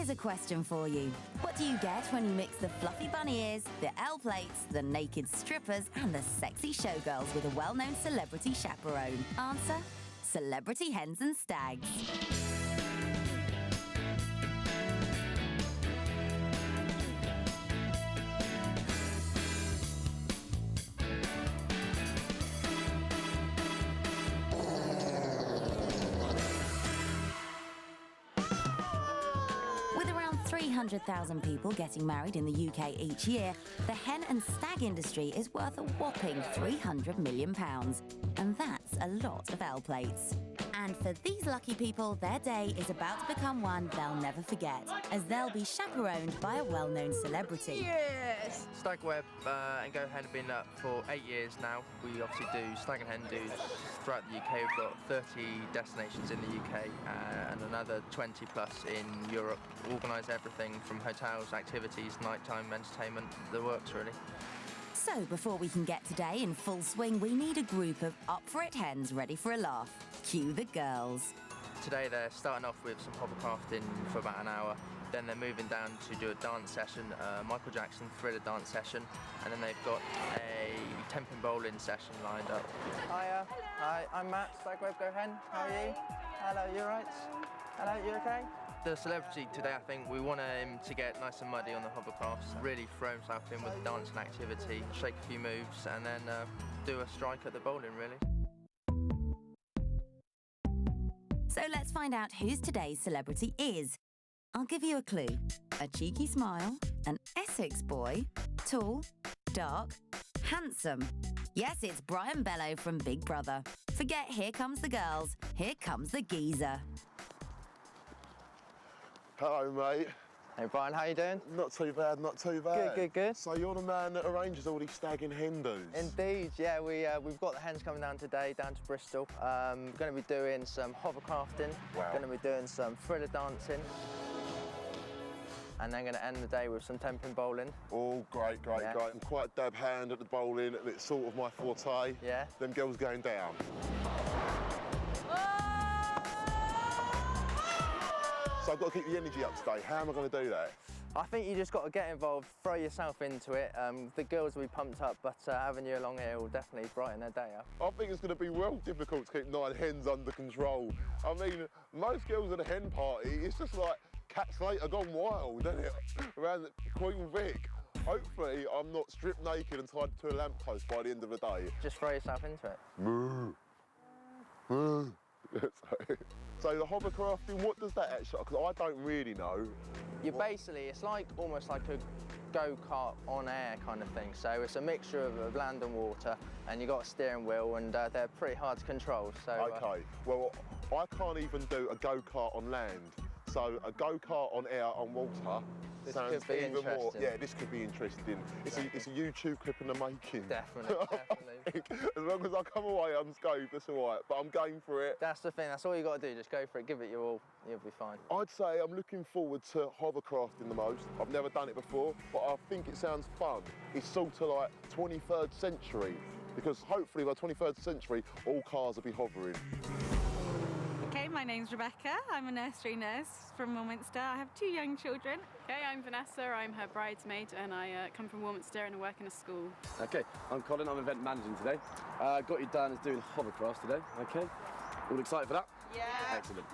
Here's a question for you. What do you get when you mix the fluffy bunny ears, the L plates, the naked strippers, and the sexy showgirls with a well-known celebrity chaperone? Answer: Celebrity Hens and Stags. With around 300,000 people getting married in the UK each year, the hen and stag industry is worth a whopping £300 million. And that's a lot of L plates. And for these lucky people, their day is about to become one they'll never forget, as they'll be chaperoned by a well-known celebrity. Yes! StagWeb and Go Hen have been up for 8 years now. We obviously do stag and hen do's throughout the UK. We've got 30 destinations in the UK and another 20 plus in Europe. Organise everything from hotels, activities, nighttime entertainment, the works really. So before we can get today in full swing, we need a group of up-for-it hens ready for a laugh. Cue the girls. Today they're starting off with some hovercrafting for about an hour. Then they're moving down to do a dance session, Michael Jackson Thriller dance session, and then they've got a temping bowling session lined up. Hiya. Hello. Hi, I'm Matt, StagWeb Go Hen. How are you? Hello, you alright? Hello, you okay? The celebrity today, I think we want him to get nice and muddy on the hovercrafts, really throw himself in with dance and activity, shake a few moves, and then do a strike at the bowling, really. So let's find out whose today's celebrity is. I'll give you a clue. A cheeky smile, an Essex boy, tall, dark, handsome. Yes, it's Belo from Big Brother. Forget Here Comes the Girls, here comes the geezer. Hello, mate. Hey Brian, how you doing? Not too bad, not too bad. Good, good, good. So you're the man that arranges all these stag and hen do's? Indeed, yeah. We've got the hens coming down today, down to Bristol. Going to be doing some hovercrafting. Wow. Going to be doing some thriller dancing. And then going to end the day with some temping bowling. Oh, great, great, Yeah. great. I'm quite a dab hand at the bowling, and it's sort of my forte. Yeah. Them girls going down. So I've got to keep the energy up today. How am I going to do that? I think you just got to get involved, throw yourself into it. The girls will be pumped up, but having you along here will definitely brighten their day up. I think it's going to be well difficult to keep 9 hens under control. I mean, most girls at a hen party, it's just like cats later gone wild, isn't it? Around Queen Vic. Hopefully, I'm not stripped naked and tied to a lamppost by the end of the day. Just throw yourself into it. Moo. Moo. So the hovercrafting, what does that actually, because I don't really know. Basically, it's like almost like a go-kart on air kind of thing. So it's a mixture of land and water, and you've got a steering wheel, and they're pretty hard to control. So, Okay, well, I can't even do a go-kart on land. So a go-kart on air, on water, This sounds could be even more. interesting. Yeah, this could be interesting. It's a YouTube clip in the making. Definitely, definitely. As long as I come away unscathed, that's all right. But I'm game for it. That's the thing, that's all you got to do, just go for it, give it your all, you'll be fine. I'd say I'm looking forward to hovercrafting the most. I've never done it before, but I think it sounds fun. It's sort of like 23rd century, because hopefully by 23rd century, all cars will be hovering. Okay, my name's Rebecca. I'm a nursery nurse from Warminster. I have 2 young children. Okay, I'm Vanessa, I'm her bridesmaid, and I come from Warminster and I work in a school. Okay, I'm Colin, I'm event managing today. Got you down as doing hovercraft today, okay? All excited for that? Yeah. Excellent.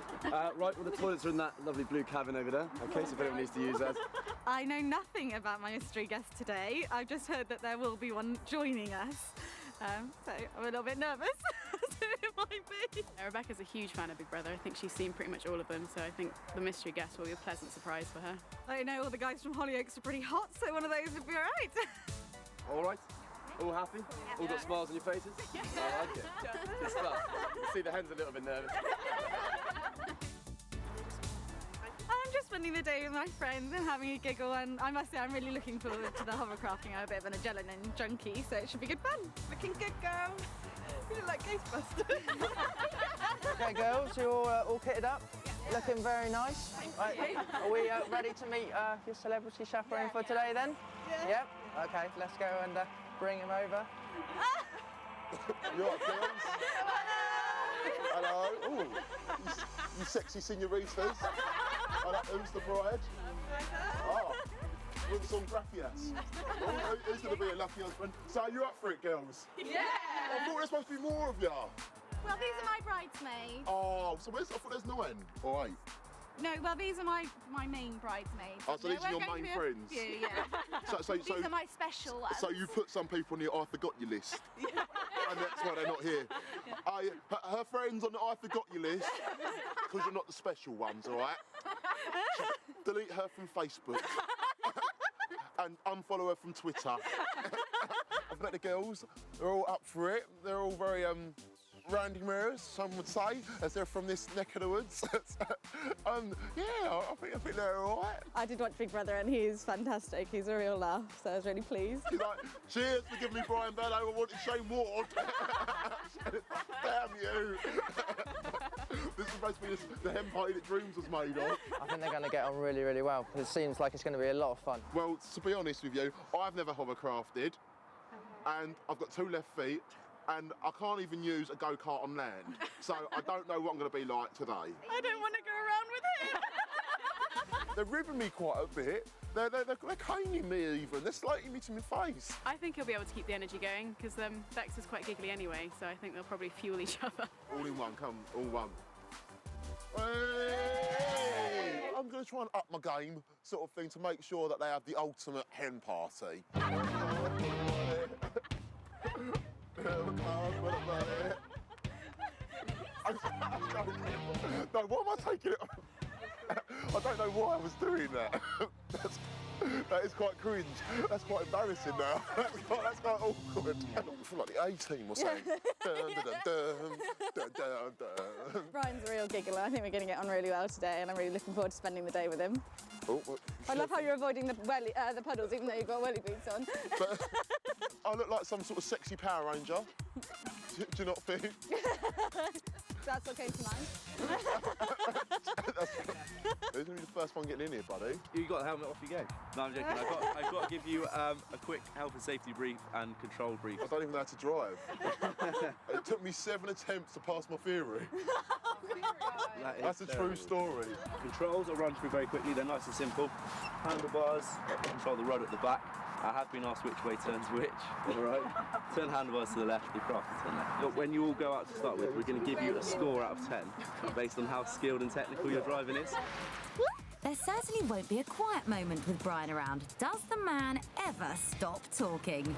Right, well the toilets are in that lovely blue cabin over there, okay, so if anyone needs to use that. I know nothing about my mystery guest today. I've just heard that there will be one joining us. So I'm a little bit nervous as to who it might be. Rebecca's a huge fan of Big Brother. I think she's seen pretty much all of them, so I think the mystery guest will be a pleasant surprise for her. I know all the guys from Hollyoaks are pretty hot, so one of those would be all right. All right? All happy? All got smiles on your faces? I like it. Good stuff. See the hens a little bit nervous. I'm just spending the day with my friends and having a giggle, and I must say I'm really looking forward to the hovercrafting. I'm a bit of an adrenaline junkie, so it should be good fun. Looking good, girls. You look like Ghostbusters. Okay girls, you're all kitted up? Yeah. Looking very nice. Right. Are we ready to meet your celebrity chaperone for today then? Yeah. Yep. Okay, let's go and bring him over. You all right, girls? Hello. Ooh, you sexy senoritas. Who's the bride? Oh, with some gracias. Who's going to be a lucky husband? So are you up for it, girls? Yeah! I thought there's supposed to be more of you. Well, these are my bridesmaids. Oh, so I thought there's 9 or 8. No, well, these are my main bridesmaids. Oh, so these are your main friends? Yeah. These are my special ones. So you put some people on the I forgot you list. And that's why they're not here. Her friends on the I forgot you list, because you're not the special ones, all right? Delete her from Facebook. And unfollow her from Twitter. I've met the girls, they're all up for it. They're all very randy mirrors, some would say, as they're from this neck of the woods. Yeah, I think they're all right. I did watch Big Brother and he's fantastic. He's a real laugh, so I was really pleased. He's like, cheers for giving me Brian Belo, I wanted Shane Ward. Damn you. This is supposed to be the hen party that Dreams was made of. I think they're going to get on really, really well. It seems like it's going to be a lot of fun. Well, to be honest with you, I've never hovercrafted, and I've got 2 left feet, and I can't even use a go-kart on land. So I don't know what I'm going to be like today. I don't want to go around with him. They're ribbing me quite a bit. They're caning me even. They're slating me to my face. I think he'll be able to keep the energy going because Bex is quite giggly anyway, so I think they'll probably fuel each other. All in one, come, all one. Hey! I'm going to try and up my game, sort of thing, to make sure that they have the ultimate hen party. No, what am I taking it on? I don't know why I was doing that. That is quite cringe. That's quite embarrassing now. That's quite awkward. I feel like the A-team or something. Brian's a real giggler. I think we're going to get on really well today and I'm really looking forward to spending the day with him. Oh, I love how you're avoiding the puddles even though you've got welly boots on. But I look like some sort of sexy Power Ranger. Do you not think? That's what came to mind. Who's going to be the first one getting in here, buddy? You got the helmet, off you go. No, I'm joking. I've got to give you a quick health and safety brief and control brief. I don't even know how to drive. It took me 7 attempts to pass my theory. That's a true story. Controls, I'll run through very quickly. They're nice and simple. Handlebars, control the rod at the back. I have been asked which way turns which, all right? Turn handlebars to the left, the craft to turn left. Look, when you all go out to start with, we're going to give you a score out of 10 based on how skilled and technical your driving is. There certainly won't be a quiet moment with Brian around. Does the man ever stop talking?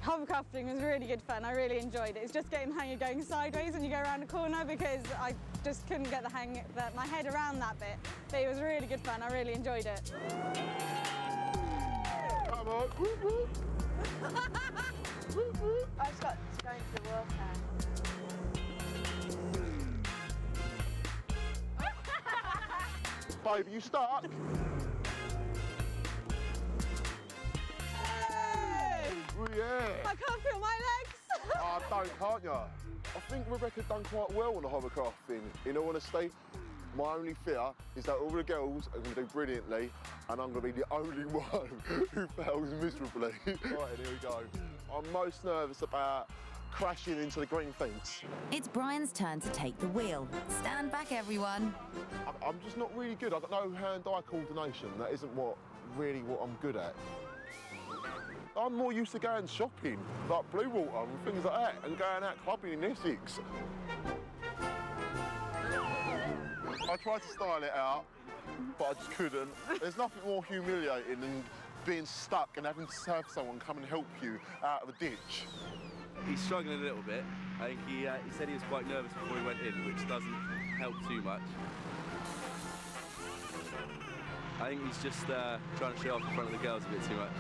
Hovercrafting was really good fun. I really enjoyed it. It's just getting the hang of going sideways when you go around a corner because I just couldn't get my head around that bit. But it was really good fun. I really enjoyed it. Come on. Whoop, whoop. Whoop, whoop. I just got to go into the world now. Baby, you stuck? Hey! Oh, yeah. I can't feel my legs. Can't you? I think Rebecca's done quite well on the hovercraft thing. In all honesty, my only fear is that all the girls are going to do brilliantly and I'm going to be the only one who fails miserably. Right, here we go. I'm most nervous about crashing into the green fence. It's Brian's turn to take the wheel. Stand back, everyone. I'm just not really good. I've got no hand-eye coordination. That isn't what I'm good at. I'm more used to going shopping, like Blue Water and things like that, and going out clubbing in Essex. I tried to style it out, but I just couldn't. There's nothing more humiliating than being stuck and having to have someone come and help you out of a ditch. He's struggling a little bit. I think he said he was quite nervous before he went in, which doesn't help too much. I think he's just trying to show off in front of the girls a bit too much.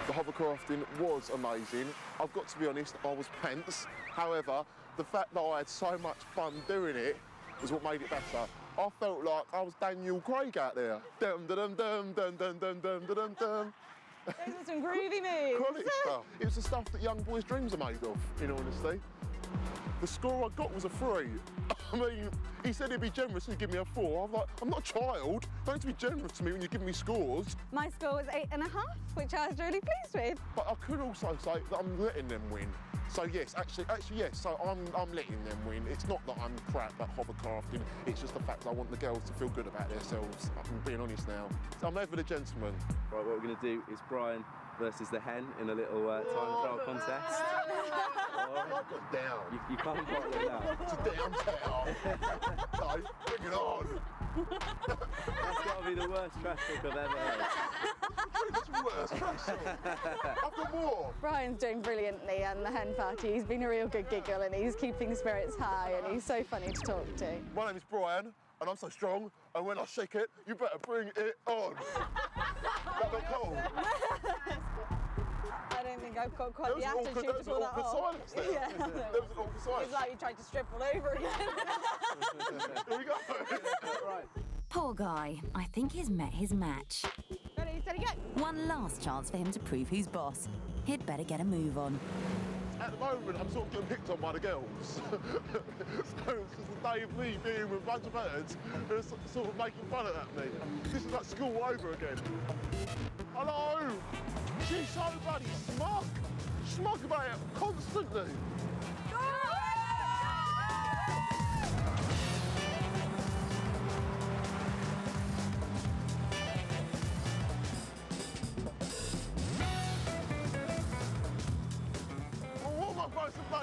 The hovercrafting was amazing. I've got to be honest, I was pants. However, the fact that I had so much fun doing it was what made it better. I felt like I was Daniel Craig out there. Dum dum dum dum dum dum dum dum dum. Those are some groovy moves. Quality stuff. It was the stuff that young boys' dreams are made of, in all honesty. The score I got was a 3. I mean, he said he'd be generous and he'd give me a 4. I'm like, I'm not a child. Don't need to be generous to me when you're giving me scores. My score was 8.5, which I was really pleased with. But I could also say that I'm letting them win. So yes, actually yes. So I'm letting them win. It's not that I'm crap at hovercrafting. It's just the fact that I want the girls to feel good about themselves. I'm being honest now. So I'm there for the gentlemen. Right, what we're going to do is Brian versus the hen in a little time trial contest. Got down. You can't quite let down. It's a downtown. No, bring it on. That's got to be the worst trash talk I've ever heard. That's worse. I've got more. Brian's doing brilliantly and the hen party. He's been a real good giggle and he's keeping spirits high and he's so funny to talk to. My name is Brian and I'm so strong, and when I shake it, you better bring it on. That look cool. I don't think I've got quite the attitude to pull that off. Silence there. Yeah. There was an awkward silence. It's like you tried to strip all over again. Here we go. Right. Poor guy. I think he's met his match. Ready, steady, go. One last chance for him to prove who's boss. He'd better get a move on. At the moment, I'm sort of getting picked on by the girls. So it's just a day of me being with a bunch of birds who are sort of making fun at me. This is like school over again. Hello! She's so bloody smug. Smug about it constantly.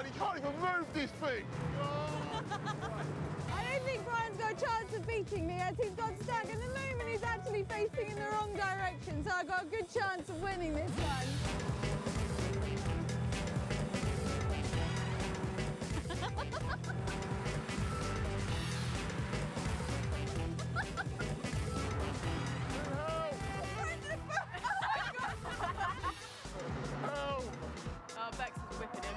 You can't even move this thing! I don't think Brian's got a chance of beating me as he's got stuck. At the moment, he's actually facing in the wrong direction, so I've got a good chance of winning this one. Oh, Bex is whipping him.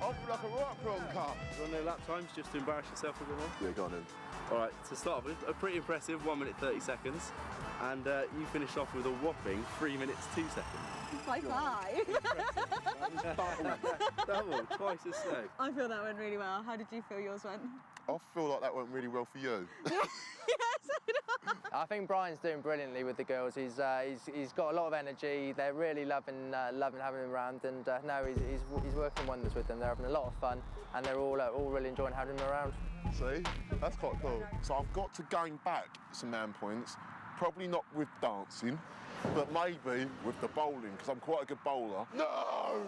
I feel like a right prawn cut. Do you want to know lap times just to embarrass yourself a bit more? Yeah, go on then. All right, to start with, a pretty impressive 1 minute 30 seconds. And you finished off with a whopping 3 minutes 2 seconds. High five. Double, twice as slow. I feel that went really well. How did you feel yours went? I feel like that went really well for you. Yes, I know. I think Brian's doing brilliantly with the girls. He's got a lot of energy. They're really loving having him around, and no, he's working wonders with them. They're having a lot of fun, and they're all really enjoying having him around. See? That's quite cool. So I've got to gain back some man points, probably not with dancing, but maybe with the bowling, because I'm quite a good bowler. No!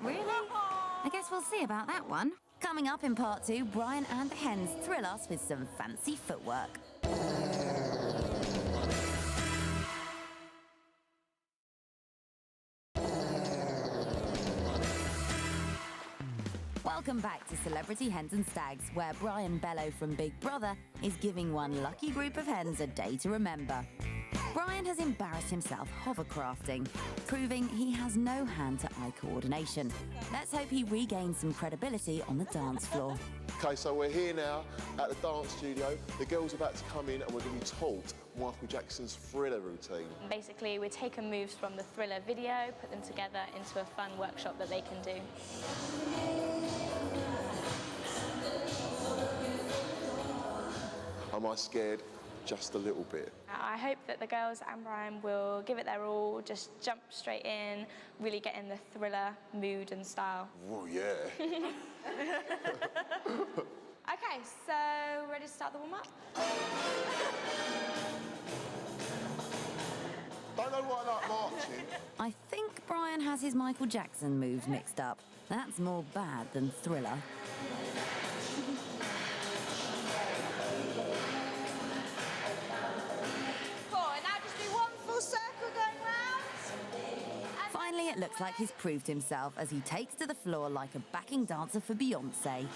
Really? I guess we'll see about that one. Coming up in part 2, Brian and the hens thrill us with some fancy footwork. Welcome back to Celebrity Hens and Stags, where Brian Belo from Big Brother is giving one lucky group of hens a day to remember. Brian has embarrassed himself hovercrafting, proving he has no hand-to-eye coordination. Let's hope he regains some credibility on the dance floor. Okay, so we're here now at the dance studio. The girls are about to come in and we're going to be taught Michael Jackson's Thriller routine. Basically, we take moves from the Thriller video, put them together into a fun workshop that they can do. Am I scared? Just a little bit. I hope that the girls and Brian will give it their all, just jump straight in, really get in the Thriller mood and style. Oh, yeah. Okay, so ready to start the warm-up? Don't know why I like marching. I think Brian has his Michael Jackson moves mixed up. That's more bad than Thriller. Finally, it looks like he's proved himself as he takes to the floor like a backing dancer for Beyonce. Good.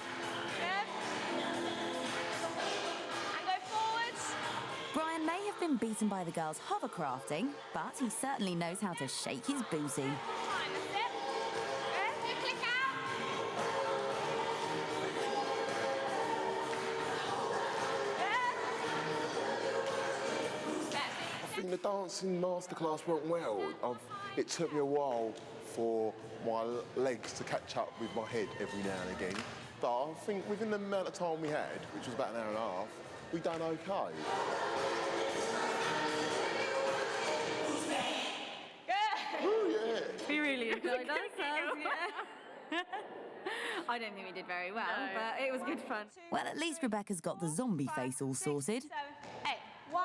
And go forwards. Brian may have been beaten by the girls hovercrafting, but he certainly knows how to shake his booty. Time, that's it. Good. Click out. I think the dancing masterclass went well. It took me a while for my legs to catch up with my head every now and again. But I think within the amount of time we had, which was about an hour and a half, we done okay. Oh, yeah. We really enjoyed ourselves, yeah. I don't think we did very well, but it was good fun. Well, at least Rebecca's got the zombie face all sorted. 7, 8. 1,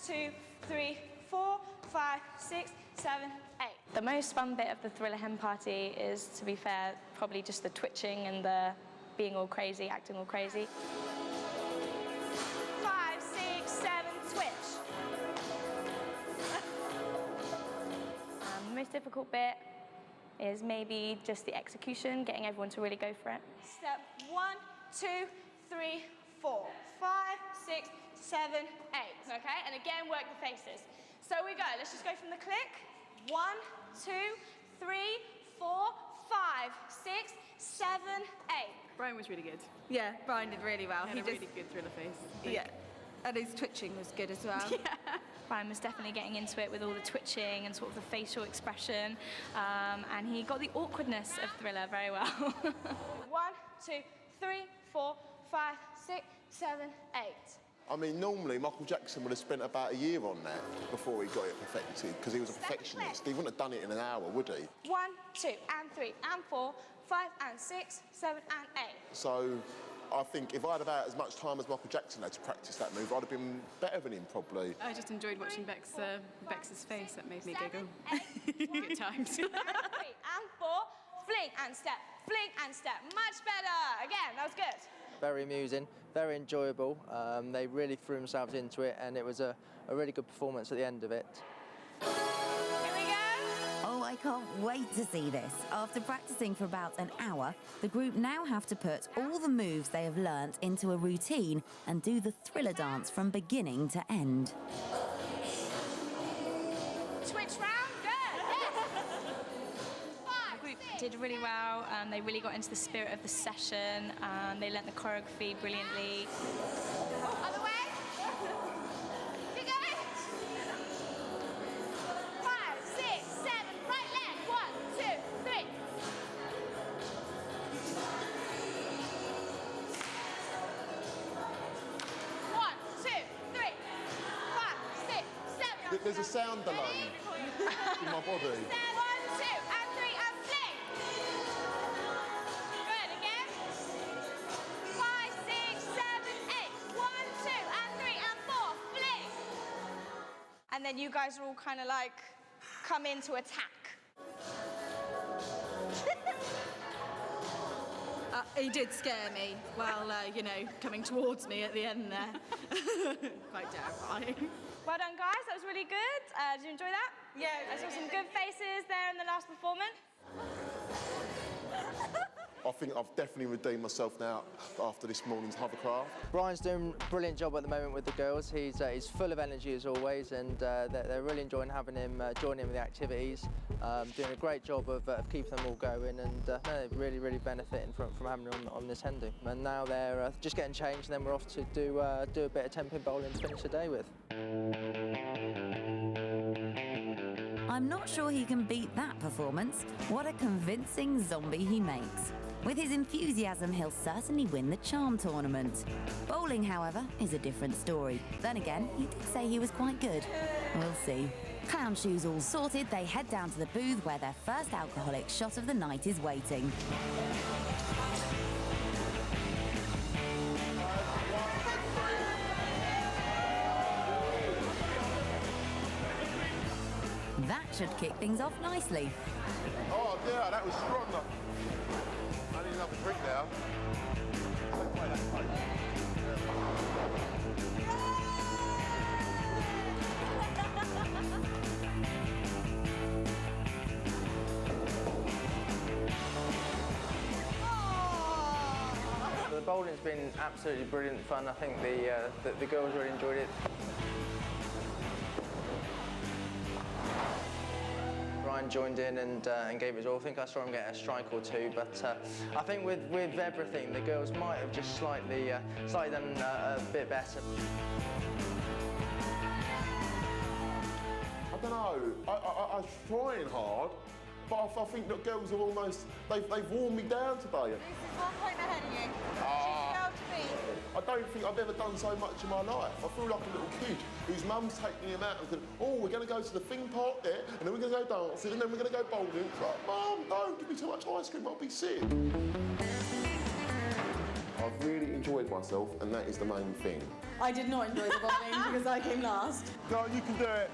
2, 3, 4, 5, 6, 7, 8. The most fun bit of the Thriller Hen party is, to be fair, probably just the twitching and the being all crazy, acting all crazy. 5, 6, 7, twitch. The most difficult bit is maybe just the execution, getting everyone to really go for it. Step 1, 2, 3, 4, 5, 6, 7, 8. Okay, and again, work the faces. So we go, let's just go from the click. 1, 2, 3, 4, 5, 6, 7, 8. Brian was really good. Yeah, Brian did really well. He had a really good Thriller face. Yeah, and his twitching was good as well. Yeah. Brian was definitely getting into it with all the twitching and sort of the facial expression, and he got the awkwardness of Thriller very well. 1, 2, 3, 4, 5, 6, 7, 8. I mean, normally Michael Jackson would have spent about a year on that before he got it perfected, because he was a perfectionist. He wouldn't have done it in an hour, would he? 1, 2, and 3, and 4, 5, and 6, 7, and 8. So I think if I had about as much time as Michael Jackson had to practice that move, I'd have been better than him, probably. I just enjoyed watching Bex's face. That made me giggle. Good times. 3 and 4, fling and step, much better. Again, that was good. Very amusing, very enjoyable. They really threw themselves into it, and it was a really good performance at the end of it. Here we go. Oh, I can't wait to see this. After practicing for about an hour, the group now have to put all the moves they have learnt into a routine and do the Thriller dance from beginning to end. Switch round, good. Yes. The group did really well. They really got into the spirit of the session. They learnt the choreography brilliantly. Other way. Keep going. 5, 6, 7, right leg. 1, 2, 3. 1, 2, 3, 5, 6, 7. There's a sound delay in my body. 1, 2, and 3, and fling. Good, again. 5, 6, 7, 8. 1, 2, and 3, and 4, fling. And then you guys are all kind of like, come in to attack. He did scare me while, you know, coming towards me at the end there. Quite terrifying. Well done, guys. That was really good. Did you enjoy that? Yeah. I saw some good faces there in the last performance. I think I've definitely redeemed myself now after this morning's Hovercraft. Brian's doing a brilliant job at the moment with the girls. He's full of energy as always, and they're really enjoying having him join in with the activities. Doing a great job of keeping them all going, and they're really benefiting from having him on this hen do. And now they're just getting changed, and then we're off to do a bit of 10-pin bowling to finish the day with. I'm not sure he can beat that performance. What a convincing zombie he makes. With his enthusiasm, he'll certainly win the charm tournament. Bowling, however, is a different story. Then again, he did say he was quite good. We'll see. Clown shoes all sorted, they head down to the booth where their first alcoholic shot of the night is waiting. That should kick things off nicely. Oh dear, that was strong. I need another drink now. The bowling's been absolutely brilliant fun. I think the girls really enjoyed it. Brian joined in and gave it all. I think I saw him get a strike or two, but I think with everything, the girls might have just slightly done a bit better. I don't know. I was trying hard, But I think that girls are almost, they've worn me down today. This is 1 point ahead of you. She's the girl to beat. I don't think I've ever done so much in my life. I feel like a little kid whose mum's taking him out and going, oh, we're going to go to the theme park there, and then we're going to go dancing, and then we're going to go bowling. It's like, Mum, don't give me too much ice cream, I'll be sick. I've really enjoyed myself, and that is the main thing. I did not enjoy the bowling because I came last. No, you can do it.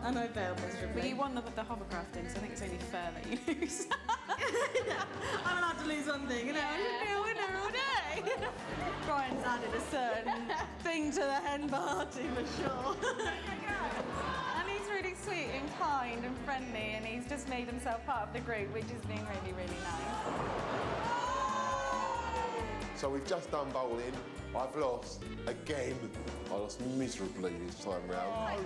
And I failed miserably. But you won the hovercrafting, so I think it's only fair that you lose. I'm allowed to lose one thing, you know. I should be a winner all day. Brian's added a certain thing to the hen party for sure. And he's really sweet and kind and friendly, and he's just made himself part of the group, which has been really, really nice. So we've just done bowling. I've lost again. I lost miserably this time round.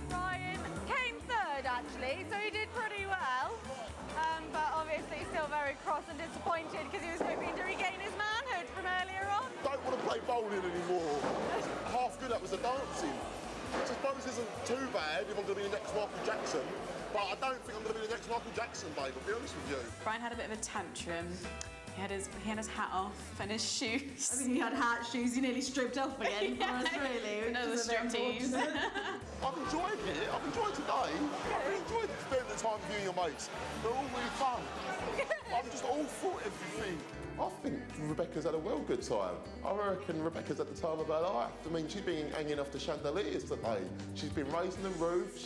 Ryan came third, actually, so he did pretty well. But obviously still very cross and disappointed because he was hoping to regain his manhood from earlier on. Don't want to play bowling anymore. Half good, that was the dancing. I suppose it isn't too bad if I'm going to be the next Michael Jackson, but I don't think I'm going to be the next Michael Jackson, babe, I'll be honest with you. Brian had a bit of a tantrum. He had his hat off and his shoes. I think he had hat, shoes, he nearly stripped off again for us, really. Another striptease. I've enjoyed it. I've enjoyed today. I've enjoyed spending the time with you and your mates. They're all really fun. I'm just all for everything. I think Rebecca's had a well good time. I reckon Rebecca's at the time of her life. I mean, she's been hanging off the chandeliers today. She's been raising the roof.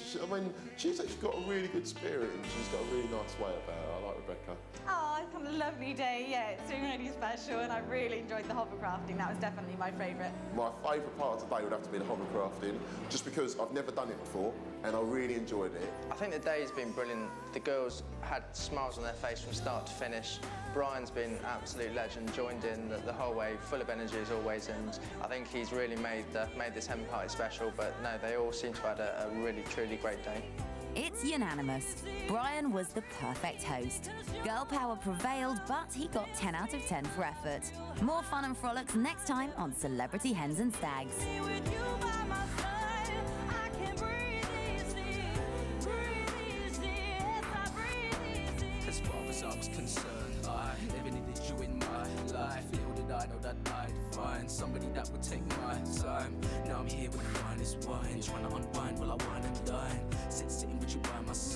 She's actually got a really good spirit and she's got a really nice way about her. I like Rebecca. Oh, it's been a lovely day, yeah. It's been really special, and I really enjoyed the hovercrafting. That was definitely my favourite. My favourite part of today would have to be the hovercrafting, just because I've never done it before and I really enjoyed it. I think the day's been brilliant. The girls had smiles on their face from start to finish. Brian's been an absolute legend, joined in the whole way, full of energy as always, and I think he's really made this hen party special, but no, they all seem to have had a really, truly great day. It's unanimous. Brian was the perfect host. Girl power prevailed, but he got 10 out of 10 for effort. More fun and frolics next time on Celebrity Hens and Stags. As far as I was concerned, I never needed you in my life. Little did I know that I'd find somebody that would take my time. Now I'm here with the finest wine, trying to unwind while I wine and dine. Sitting with you by my side.